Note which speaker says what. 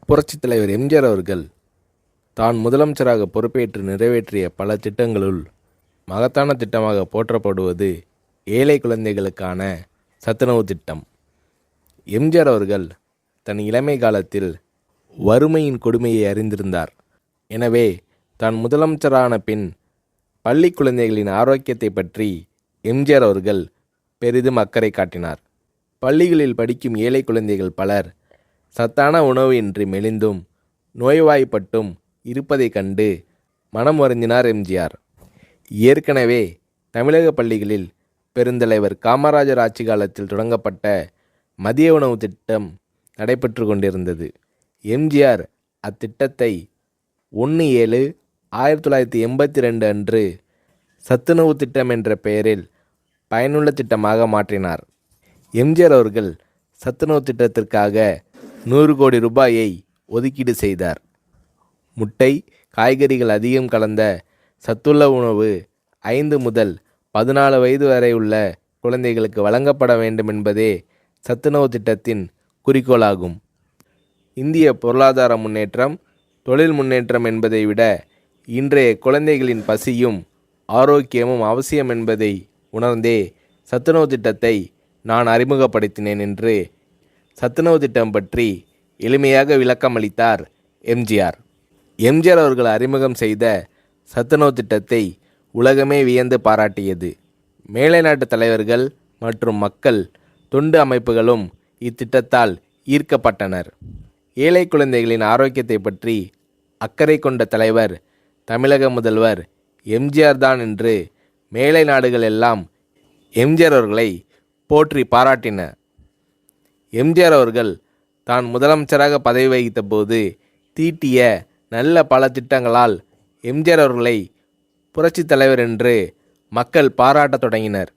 Speaker 1: புரட்சித் தலைவர் எம்ஜிஆர் அவர்கள் தான் முதலமைச்சராக பொறுப்பேற்று நிறைவேற்றிய பல திட்டங்களுள் மகத்தான திட்டமாக போற்றப்படுவது ஏழை குழந்தைகளுக்கான சத்துணவு திட்டம். எம்ஜிஆர் அவர்கள் தன் இளமை காலத்தில் வறுமையின் கொடுமையை அறிந்திருந்தார். எனவே தான் முதலமைச்சரான பின் பள்ளி குழந்தைகளின் ஆரோக்கியத்தை பற்றி எம்ஜிஆர் அவர்கள் பெரிதும் அக்கறை காட்டினார். பள்ளிகளில் படிக்கும் ஏழை குழந்தைகள் பலர் சத்தான உணவு இன்றி மெலிந்தும் நோய்வாய்ப்பட்டும் இருப்பதைக் கண்டு மனம் வருந்தினார் எம்ஜிஆர். ஏற்கனவே தமிழக பள்ளிகளில் பெருந்தலைவர் காமராஜர் ஆட்சி காலத்தில் தொடங்கப்பட்ட மதிய உணவு திட்டம் நடைபெற்று கொண்டிருந்தது. எம்ஜிஆர் அத்திட்டத்தை 1/7/1982 அன்று சத்துணவு திட்டம் என்ற பெயரில் பயனுள்ள திட்டமாக மாற்றினார். எம்ஜிஆர் அவர்கள் சத்துணவு திட்டத்திற்காக 100 கோடி ரூபாயை ஒதுக்கீடு செய்தார். முட்டை, காய்கறிகள் அதிகம் கலந்த சத்துள்ள உணவு 5 முதல் 14 வயது வரை உள்ள குழந்தைகளுக்கு வழங்கப்பட வேண்டும் என்பதே சத்துணவு திட்டத்தின் குறிக்கோளாகும். இந்திய பொருளாதார முன்னேற்றம், தொழில் முன்னேற்றம் என்பதை விட இன்றைய குழந்தைகளின் பசியும் ஆரோக்கியமும் அவசியம் என்பதை உணர்ந்தே சத்துணவு திட்டத்தை நான் அறிமுகப்படுத்தினேன் என்று சத்துணவு திட்டம் பற்றி எளிமையாக விளக்கமளித்தார் எம்ஜிஆர். எம்ஜிஆர் அவர்கள் அறிமுகம் செய்த சத்துணவு திட்டத்தை உலகமே வியந்து பாராட்டியது. மேலை நாட்டு தலைவர்கள் மற்றும் மக்கள் தொண்டு அமைப்புகளும் இத்திட்டத்தால் ஈர்க்கப்பட்டனர். ஏழை குழந்தைகளின் ஆரோக்கியத்தை பற்றி அக்கறை கொண்ட தலைவர் தமிழக முதல்வர் எம்ஜிஆர் தான் என்று மேலை நாடுகள் எல்லாம் எம்ஜிஆர் அவர்களை போற்றி பாராட்டின. எம்ஜிஆர் அவர்கள் தான் முதலமைச்சராக பதவி வகித்த போது தீட்டிய நல்ல பல திட்டங்களால் எம்ஜிஆர் அவர்களை புரட்சித் தலைவர் என்று மக்கள் பாராட்டத் தொடங்கினர்.